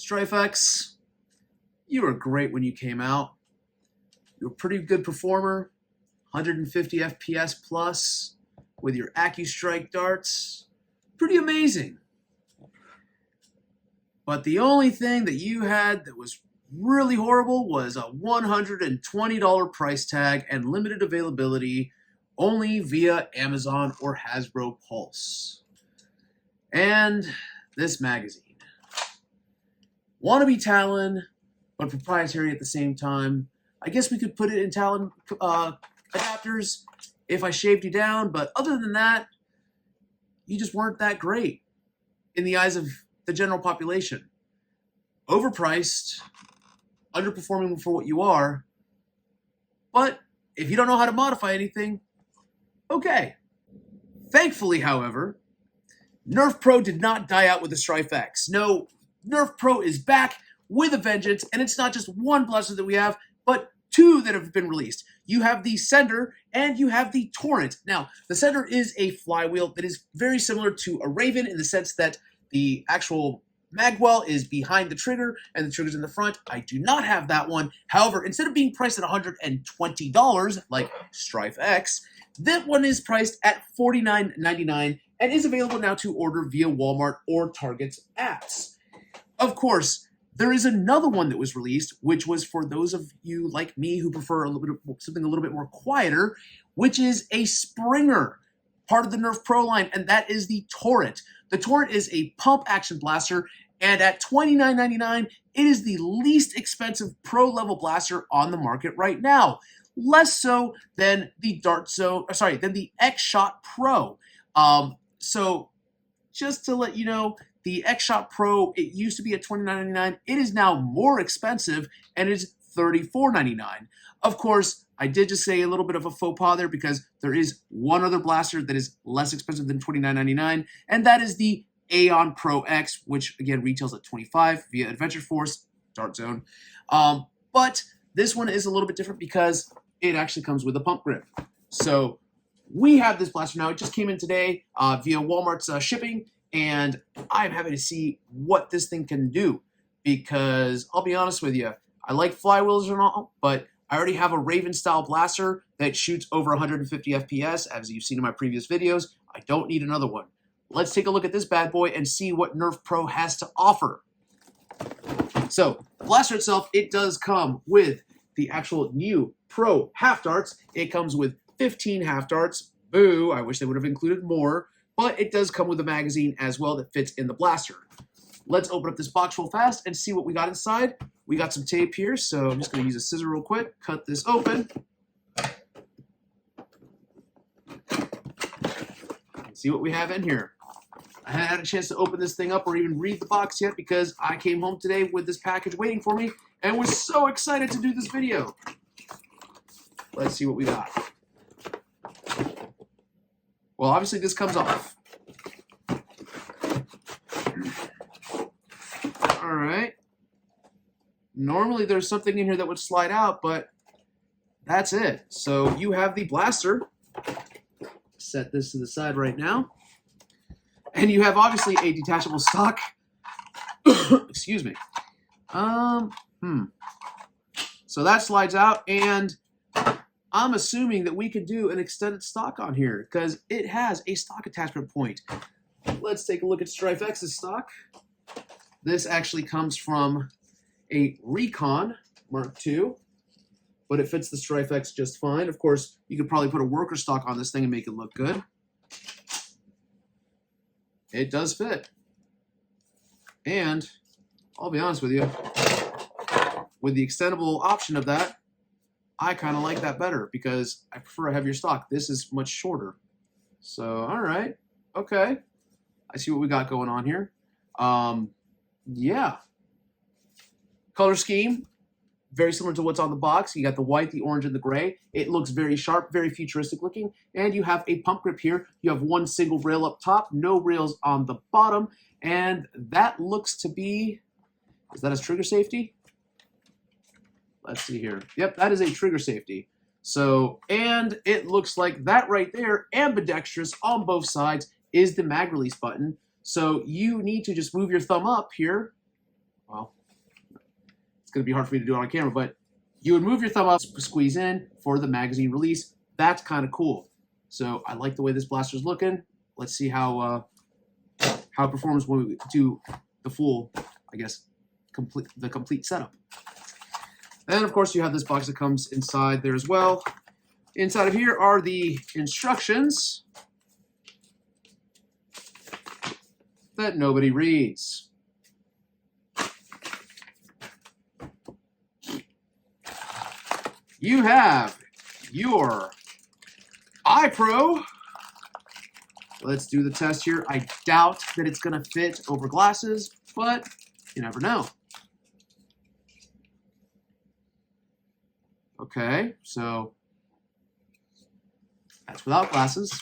STRYFE-X, you were great when you came out. You're a pretty good performer, 150 FPS plus with your AccuStrike darts. Pretty amazing. But the only thing that you had that was really horrible was a $120 price tag and limited availability only via Amazon or Hasbro Pulse. And this magazine. Wannabe Talon, but proprietary at the same time. I guess we could put it in Talon adapters if I shaved you down, but other than that, you just weren't that great in the eyes of the general population. Overpriced, underperforming for what you are, but if you don't know how to modify anything, okay. Thankfully, however, Nerf Pro did not die out with the STRYFE-X. No, Nerf Pro is back with a vengeance, and it's not just one blaster that we have, but two that have been released. You have the Sender and you have the Torrent. Now, the Sender is a flywheel that is very similar to a Raven in the sense that the actual magwell is behind the trigger and the trigger's in the front. I do not have that one. However, instead of being priced at $120 like STRYFE-X, that one is priced at $49.99 and is available now to order via Walmart or Target's apps. Of course, there is another one that was released, which was for those of you like me who prefer a little bit of, something a little bit more quieter, which is a Springer, part of the Nerf Pro line, and that is the Torrent. The Torrent is a pump action blaster, and at $29.99, it is the least expensive pro level blaster on the market right now. Less so than the than the X-Shot Pro. So just to let you know, the X-Shot Pro, it used to be at $29.99. It is now more expensive, and it's $34.99. Of course, I did just say a little bit of a faux pas there because there is one other blaster that is less expensive than $29.99, and that is the Aeon Pro X, which again retails at $25 via Adventure Force, Dart Zone. But this one is a little bit different because it actually comes with a pump grip. So we have this blaster now. It just came in today via Walmart's shipping, and I'm happy to see what this thing can do because I'll be honest with you, I like flywheels and all, but I already have a Raven-style blaster that shoots over 150 FPS, as you've seen in my previous videos. I don't need another one. Let's take a look at this bad boy and see what Nerf Pro has to offer. So, the blaster itself, it does come with the actual new Pro half darts. It comes with 15 half darts. Boo, I wish they would have included more. But it does come with a magazine as well that fits in the blaster. Let's open up this box real fast and see what we got inside. We got some tape here, so I'm just going to use a scissor real quick, cut this open. See what we have in here. I haven't had a chance to open this thing up or even read the box yet because I came home today with this package waiting for me and was so excited to do this video. Let's see what we got. Well, obviously this comes off. All right. Normally there's something in here that would slide out, but that's it. So you have the blaster. Set this to the side right now. And you have obviously a detachable stock. Excuse me. So that slides out, and I'm assuming that we could do an extended stock on here because it has a stock attachment point. Let's take a look at STRYFE-X's stock. This actually comes from a Recon Mark II, but it fits the STRYFE-X just fine. Of course, you could probably put a worker stock on this thing and make it look good. It does fit. And I'll be honest with you, with the extendable option of that, I kind of like that better because I prefer a heavier stock. This is much shorter. So, all right. Okay. I see what we got going on here. Yeah. Color scheme, very similar to what's on the box. You got the white, the orange, and the gray. It looks very sharp, very futuristic looking. And you have a pump grip here. You have one single rail up top, no rails on the bottom. And that looks to be, is that a trigger safety? Let's see here. Yep, that is a trigger safety. So, and it looks like that right there, ambidextrous on both sides, is the mag release button. So you need to just move your thumb up here. Well, going to be hard for me to do it on camera, but you would move your thumb up, squeeze in for the magazine release. That's kind of cool. So I like the way this blaster's looking. Let's see how it performs when we do the full, I guess, complete setup. And of course you have this box that comes inside there as well. Inside of here are the instructions that nobody reads. You have your iPro. Let's do the test here. I doubt that it's going to fit over glasses, but you never know. Okay, so that's without glasses.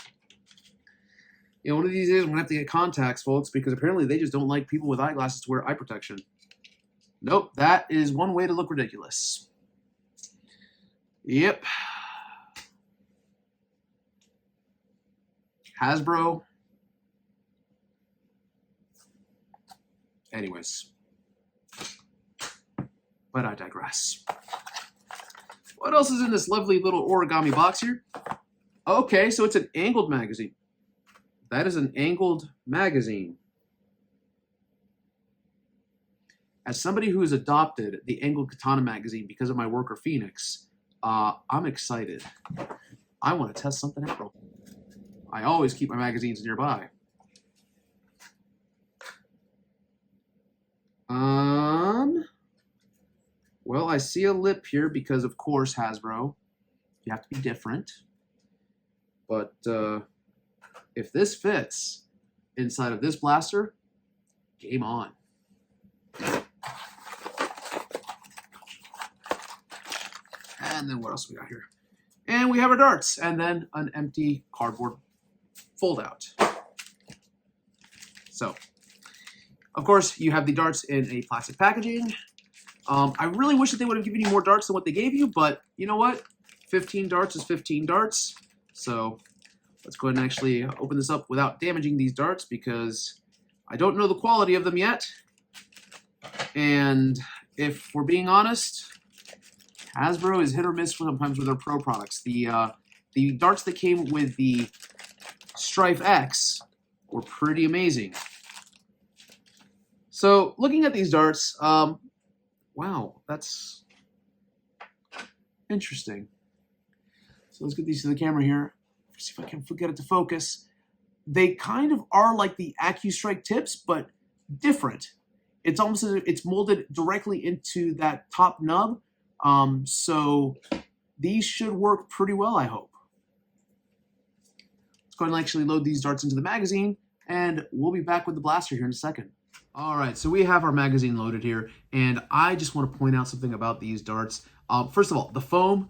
You know, one of these days I'm going to have to get contacts, folks, because apparently they just don't like people with eyeglasses to wear eye protection. Nope, that is one way to look ridiculous. Yep. Hasbro. Anyways. But I digress. What else is in this lovely little origami box here? Okay, so it's an angled magazine. That is an angled magazine. As somebody who has adopted the angled katana magazine because of my worker Phoenix, I'm excited. I want to test something out. I always keep my magazines nearby. Well, I see a lip here because, of course, Hasbro. You have to be different. But if this fits inside of this blaster, game on. And then what else we got here? And we have our darts, and then an empty cardboard fold-out. So, of course, you have the darts in a plastic packaging. I really wish that they would have given you more darts than what they gave you, but you know what? 15 darts is 15 darts. So let's go ahead and actually open this up without damaging these darts because I don't know the quality of them yet. And if we're being honest, Hasbro is hit or miss sometimes with their pro products. The darts that came with the STRYFE-X were pretty amazing. So looking at these darts, wow, that's interesting. So let's get these to the camera here. See if I can get it to focus. They kind of are like the AccuStrike tips, but different. It's almost as if it's molded directly into that top nub. So these should work pretty well, I hope. Let's go ahead and actually load these darts into the magazine, and we'll be back with the blaster here in a second. All right, so we have our magazine loaded here, and I just want to point out something about these darts. First of all, the foam,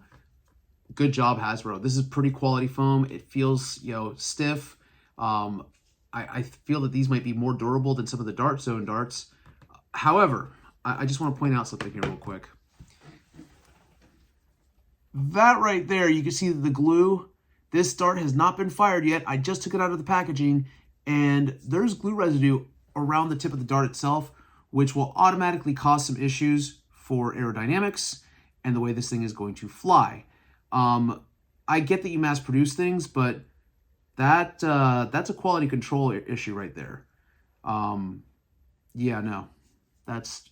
good job, Hasbro. This is pretty quality foam. It feels, you know, stiff. I feel that these might be more durable than some of the Dart Zone darts. However, I just want to point out something here real quick. That right there, you can see the glue. This dart has not been fired yet. I just took it out of the packaging, and there's glue residue around the tip of the dart itself, which will automatically cause some issues for aerodynamics and the way this thing is going to fly. I get that you mass produce things, but that's a quality control issue right there. Yeah, no, that's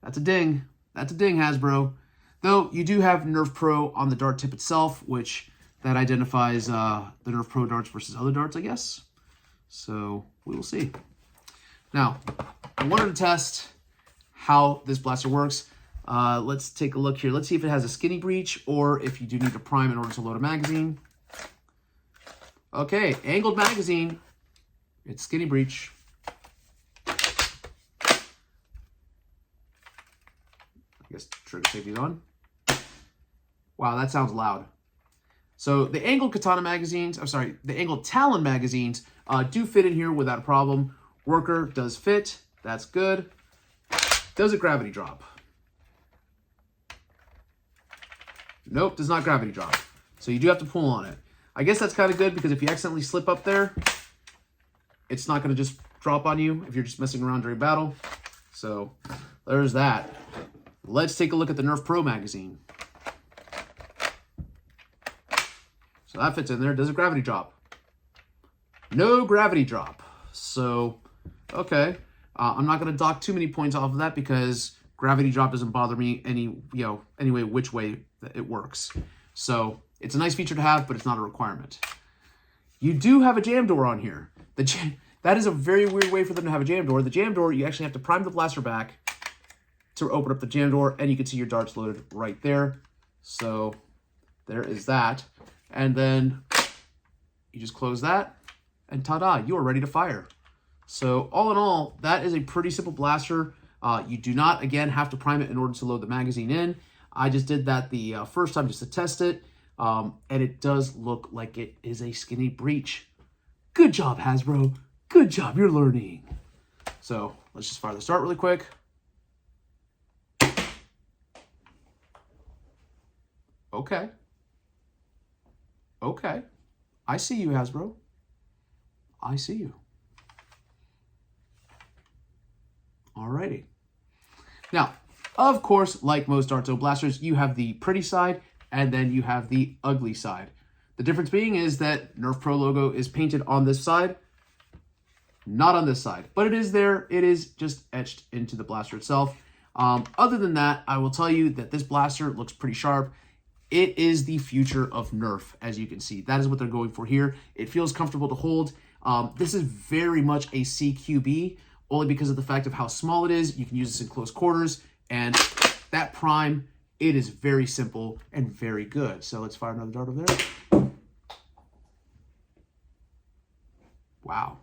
a ding. That's a ding, Hasbro. Though you do have Nerf Pro on the dart tip itself, which that identifies the Nerf Pro darts versus other darts, I guess. So we will see. Now, I wanted to test how this blaster works. Let's take a look here. Let's see if it has a skinny breech or if you do need to prime in order to load a magazine. Okay, angled magazine. It's skinny breech. I guess trigger safety's on. Wow, that sounds loud. So the angled katana magazines, I'm sorry, the angled Talon magazines do fit in here without a problem. Worker does fit. That's good. Does it gravity drop? Nope, does not gravity drop. So you do have to pull on it. I guess that's kind of good because if you accidentally slip up there, it's not going to just drop on you if you're just messing around during battle. So there's that. let's take a look at the Nerf Pro magazine. So that fits in there. Does it gravity drop? No gravity drop. So, okay. I'm not going to dock too many points off of that because gravity drop doesn't bother me anyway, which way it works. So it's a nice feature to have, but it's not a requirement. You do have a jam door on here. That is a very weird way for them to have a jam door. The jam door, you actually have to prime the blaster back to open up the jam door, and you can see your darts loaded right there. So there is that. And then you just close that, and ta-da, you are ready to fire. So all in all, that is a pretty simple blaster. You do not, again, have to prime it in order to load the magazine in. I just did that the first time just to test it, and it does look like it is a skinny breech. Good job, Hasbro. Good job, you're learning. So let's just fire the start really quick. Okay. Okay. I see you, Hasbro. I see you. Alrighty. Now, of course, like most Darts blasters, you have the pretty side and then you have the ugly side. The difference being is that Nerf Pro logo is painted on this side, not on this side, but it is there. It is just etched into the blaster itself. Other than that, I will tell you that this blaster looks pretty sharp. It is the future of Nerf, as you can see. That is what they're going for here. It feels comfortable to hold. This is very much a CQB, only because of the fact of how small it is. You can use this in close quarters, and that prime, it is very simple and very good. So let's fire another dart over there. Wow.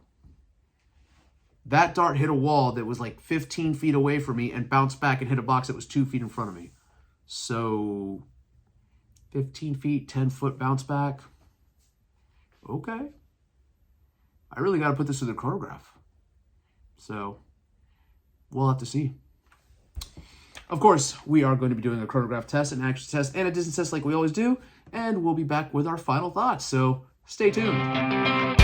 That dart hit a wall that was like 15 feet away from me and bounced back and hit a box that was 2 feet in front of me. So 15 feet, 10-foot bounce back. Okay. I really got to put this through the chronograph. So we'll have to see. Of course, we are going to be doing a chronograph test, an action test, and a distance test like we always do. And we'll be back with our final thoughts. So stay tuned.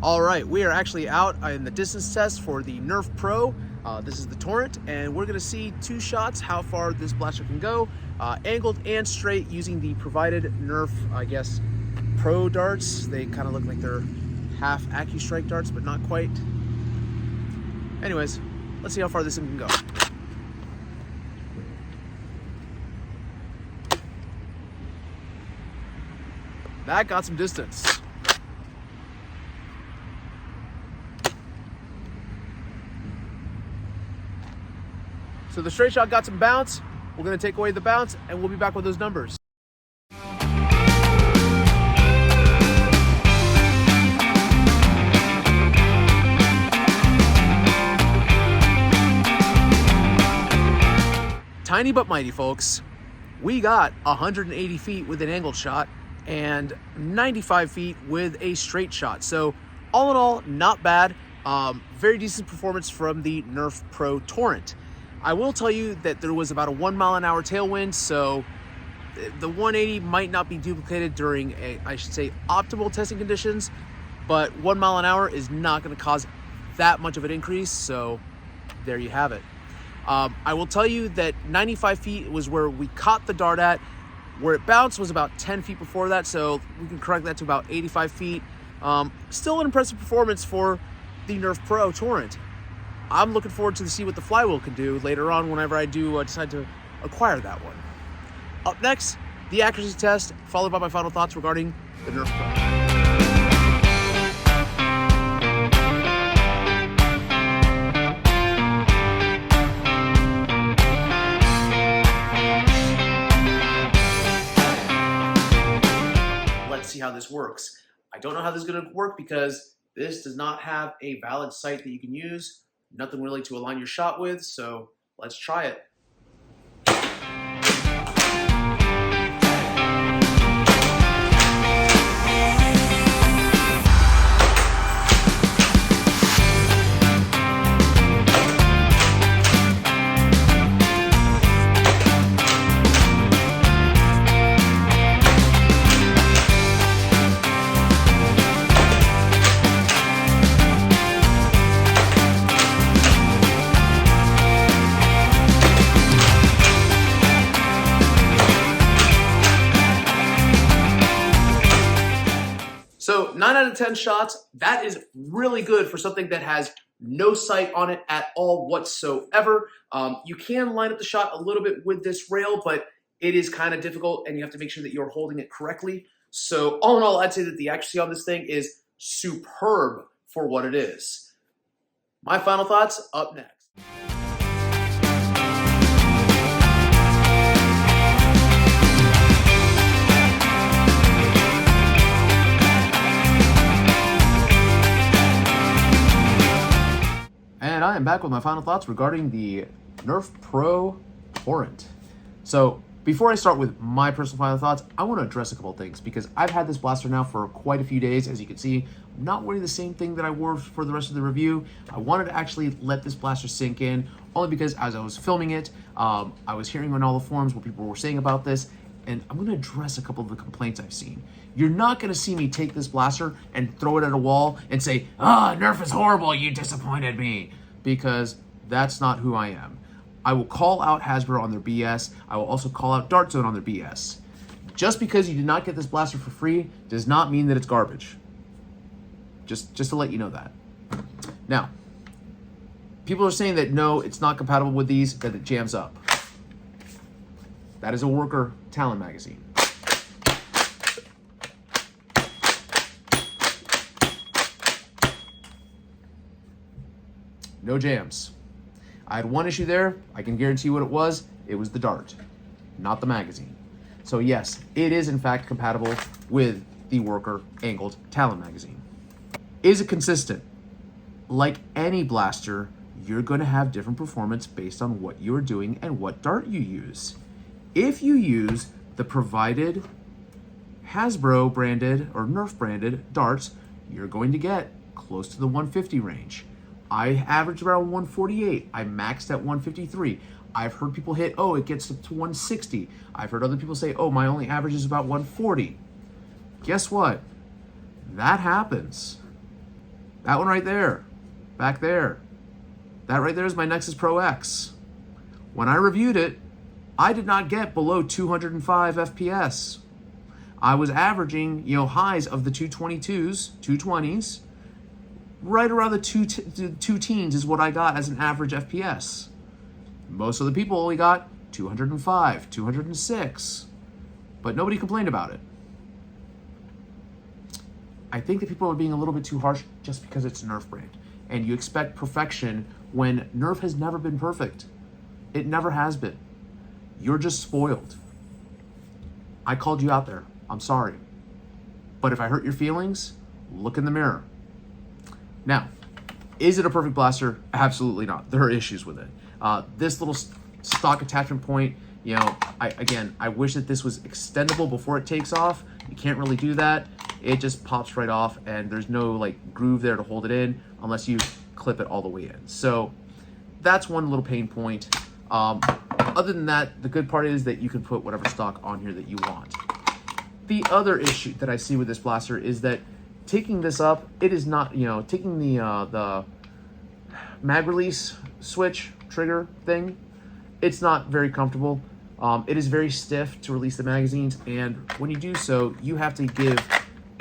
All right, we are actually out in the distance test for the Nerf Pro. This is the Torrent, and we're gonna see 2 shots, how far this blaster can go, angled and straight using the provided Nerf, I guess, Pro darts. They kind of look like they're half AccuStrike darts, but not quite. Anyways, let's see how far this thing can go. That got some distance. So the straight shot got some bounce. We're gonna take away the bounce and we'll be back with those numbers. Tiny but mighty, folks. We got 180 feet with an angled shot and 95 feet with a straight shot. So all in all, not bad. Very decent performance from the Nerf Pro Torrent. I will tell you that there was about a 1 mile an hour tailwind, so the 180 might not be duplicated during I should say, optimal testing conditions, but 1 mile an hour is not going to cause that much of an increase, so there you have it. I will tell you that 95 feet was where we caught the dart at. Where it bounced was about 10 feet before that, so we can correct that to about 85 feet. Still an impressive performance for the Nerf Pro Torrent. I'm looking forward to see what the flywheel can do later on whenever I do decide to acquire that one. Up next, the accuracy test, followed by my final thoughts regarding the Nerf Pro. See how this works. I don't know how this is going to work because this does not have a valid sight that you can use. Nothing really to align your shot with, so let's try it. So 9 out of 10 shots, that is really good for something that has no sight on it at all whatsoever. You can line up the shot a little bit with this rail, but it is kind of difficult and you have to make sure that you're holding it correctly. So all in all, I'd say that the accuracy on this thing is superb for what it is. My final thoughts up next. And I am back with my final thoughts regarding the Nerf Pro Torrent. So before I start with my personal final thoughts, I want to address a couple of things because I've had this blaster now for quite a few days. As you can see, I'm not wearing the same thing that I wore for the rest of the review. I wanted to actually let this blaster sink in, only because as I was filming it, I was hearing on all the forums what people were saying about this, and I'm going to address a couple of the complaints I've seen. You're not going to see me take this blaster and throw it at a wall and say, "Ah, Nerf is horrible, you disappointed me," because that's not who I am. I will call out Hasbro on their BS. I will also call out Dart Zone on their BS. Just because you did not get this blaster for free does not mean that it's garbage. Just to let you know that. Now, people are saying that no, it's not compatible with these, that it jams up. That is a worker Talon magazine. No jams. I had one issue there. I can guarantee you what it was. It was the dart, not the magazine. So yes, it is in fact compatible with the worker angled Talon magazine. Is it consistent? Like any blaster, you're going to have different performance based on what you're doing and what dart you use. If you use the provided Hasbro branded or Nerf branded darts, you're going to get close to the 150 range. I averaged around 148. I maxed at 153. I've heard people hit, oh, it gets up to 160. I've heard other people say, oh, my only average is about 140. Guess what? That happens. That one right there, back there, that right there is my Nexus Pro X. When I reviewed it, I did not get below 205 FPS. I was averaging, highs of the 222s, 220s, right around the two teens is what I got as an average FPS. Most of the people only got 205, 206, but nobody complained about it. I think that people are being a little bit too harsh just because it's Nerf brand. And you expect perfection when Nerf has never been perfect. It never has been. You're just spoiled. I called you out there. I'm sorry. But if I hurt your feelings, look in the mirror. Now, is it a perfect blaster? Absolutely not. There are issues with it. This little stock attachment point, I wish that this was extendable before it takes off. You can't really do that. It just pops right off and there's no groove there to hold it in unless you clip it all the way in. So that's one little pain point. Other than that, the good part is that you can put whatever stock on here that you want. The other issue that I see with this blaster is that taking this up, it is not, taking the mag release switch trigger thing, it's not very comfortable. It is very stiff to release the magazines, and when you do so, you have to give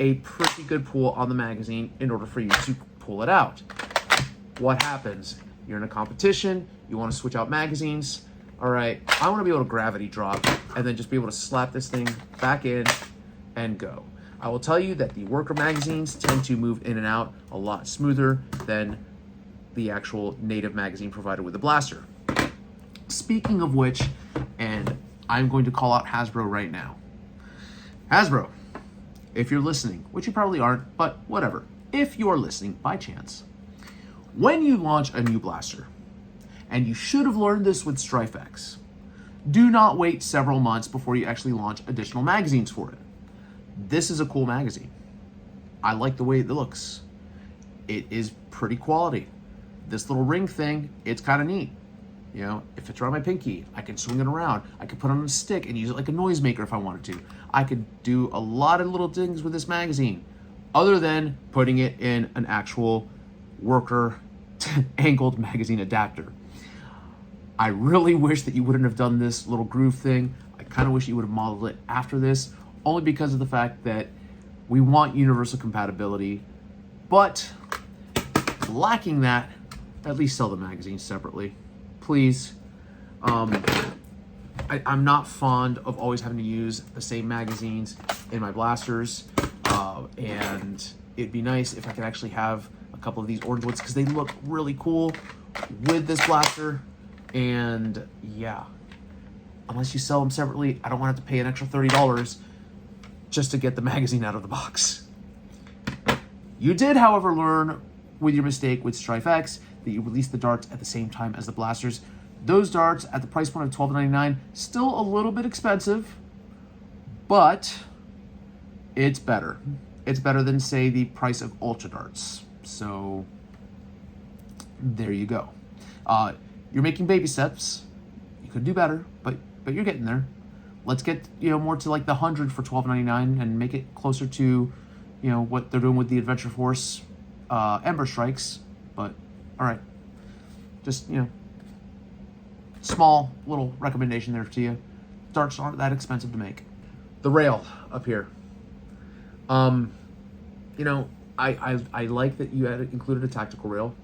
a pretty good pull on the magazine in order for you to pull it out. What happens? You're in a competition, you want to switch out magazines. All right, I want to be able to gravity drop and then just be able to slap this thing back in and go. I will tell you that the worker magazines tend to move in and out a lot smoother than the actual native magazine provided with the blaster. Speaking of which, and I'm going to call out Hasbro right now. Hasbro, if you're listening, which you probably aren't, but whatever. If you are listening by chance, when you launch a new blaster, and you should have learned this with STRYFE-X, do not wait several months before you actually launch additional magazines for it. This is a cool magazine. I like the way it looks. It is pretty quality. This little ring thing, it's kind of neat. You know, it fits around my pinky. I can swing it around. I could put it on a stick and use it like a noisemaker if I wanted to. I could do a lot of little things with this magazine, other than putting it in an actual worker angled magazine adapter. I really wish that you wouldn't have done this little groove thing. I kind of wish you would have modeled it after this, only because of the fact that we want universal compatibility, but lacking that, at least sell the magazines separately, please. I'm not fond of always having to use the same magazines in my blasters, and it'd be nice if I could actually have a couple of these orange ones because they look really cool with this blaster. And yeah, unless you sell them separately, I don't want to have to pay an extra $30 just to get the magazine out of the box. You did, however, learn with your mistake with STRYFE-X that you released the darts at the same time as the blasters. Those darts at the price point of $12.99, still a little bit expensive, but it's better. It's better than, say, the price of Ultra darts. So there you go. You're making baby steps. You could do better, but you're getting there. Let's get, you know, more to like the 100 for $12.99 and make it closer to, you know, what they're doing with the Adventure Force Ember Strikes. But all right, just, you know, small little recommendation there to you. Darts aren't that expensive to make. The rail up here. You know, I like that you had included a tactical rail.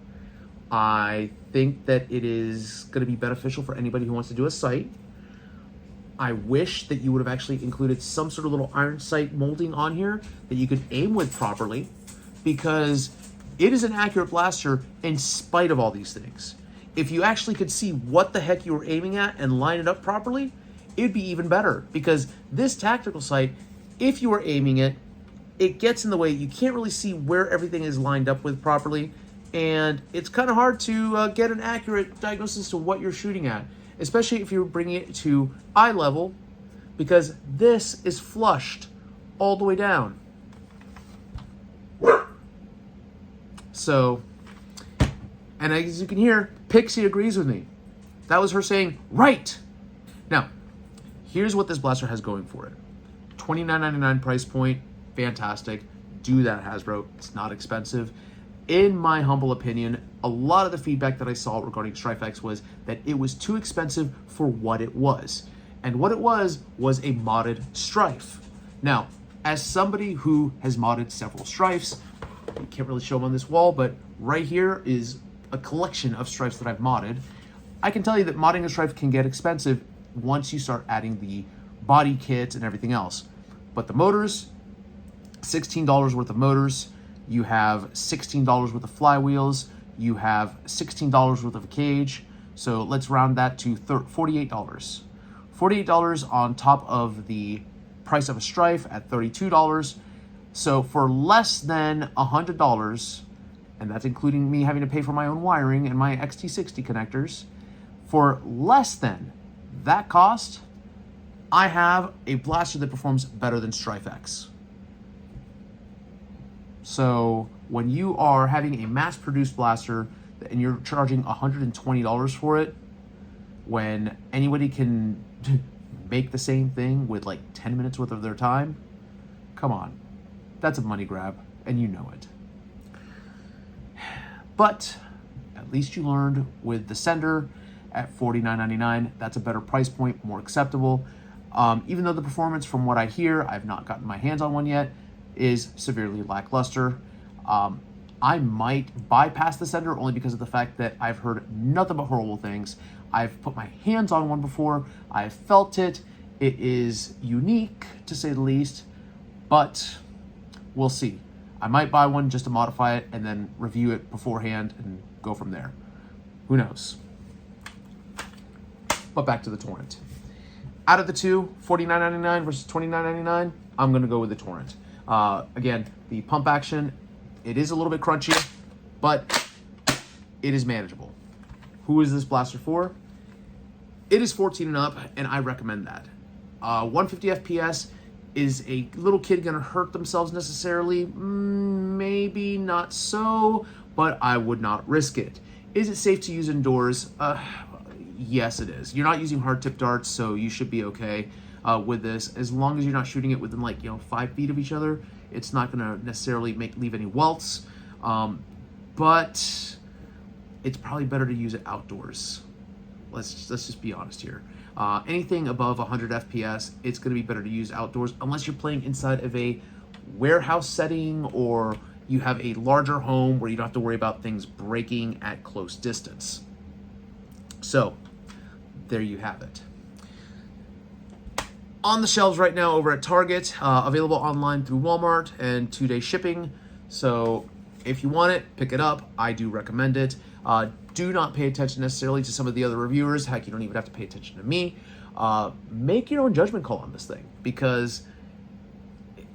I think that it is going to be beneficial for anybody who wants to do a sight. I wish that you would have actually included some sort of little iron sight molding on here that you could aim with properly, because it is an accurate blaster in spite of all these things. If you actually could see what the heck you were aiming at and line it up properly, it'd be even better, because this tactical sight, if you were aiming it, it gets in the way. You can't really see where everything is lined up with properly, and it's kind of hard to get an accurate diagnosis to what you're shooting at, especially if you're bringing it to eye level, because this is flushed all the way down. So, and as you can hear, Pixie agrees with me. That was her saying, right. Now, here's what this blaster has going for it. $29.99 price point, fantastic. Do that, Hasbro. It's not expensive. In my humble opinion, a lot of the feedback that I saw regarding STRYFE-X was that it was too expensive for what it was. And what it was a modded Strife. Now, as somebody who has modded several Strifes, you can't really show them on this wall, but right here is a collection of Strifes that I've modded. I can tell you that modding a Strife can get expensive once you start adding the body kits and everything else. But the motors, $16 worth of motors, you have $16 worth of flywheels, you have $16 worth of a cage, so let's round that to $48. $48 on top of the price of a Strife at $32. So for less than $100, and that's including me having to pay for my own wiring and my XT60 connectors, for less than that cost, I have a blaster that performs better than STRYFE-X. So when you are having a mass-produced blaster and you're charging $120 for it, when anybody can make the same thing with like 10 minutes worth of their time, come on. That's a money grab, and you know it. But at least you learned with the sender at $49.99. That's a better price point, more acceptable. Even though the performance, from what I hear, I've not gotten my hands on one yet, is severely lackluster. I might bypass the sender only because of the fact that I've heard nothing but horrible things. I've put my hands on one before. I've felt it. It is unique, to say the least, but we'll see. I might buy one just to modify it and then review it beforehand and go from there. Who knows? But back to the Torrent. Out of the two, $49.99 versus $29.99, I'm going to go with the Torrent. Again, the pump action, it is a little bit crunchy, but it is manageable. Who is this blaster for? It is 14 and up, and I recommend that. 150 FPS, is a little kid going to hurt themselves necessarily? Maybe not so, but I would not risk it. Is it safe to use indoors? Yes, it is. You're not using hard tip darts, so you should be okay with this. As long as you're not shooting it within 5 feet of each other, it's not going to necessarily leave any welts. But it's probably better to use it outdoors. Let's just be honest here. Anything above 100 FPS, it's going to be better to use outdoors unless you're playing inside of a warehouse setting or you have a larger home where you don't have to worry about things breaking at close distance. So, there you have it. On the shelves right now over at Target, available online through Walmart and 2-day shipping. So, if you want it, pick it up. I do recommend it. Do not pay attention necessarily to some of the other reviewers. Heck, you don't even have to pay attention to me. Make your own judgment call on this thing because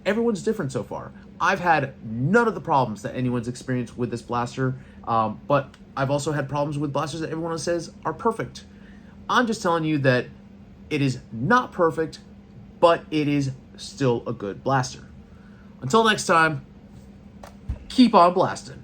everyone's different so far. I've had none of the problems that anyone's experienced with this blaster, but I've also had problems with blasters that everyone says are perfect. I'm just telling you that it is not perfect, but it is still a good blaster. Until next time, keep on blasting.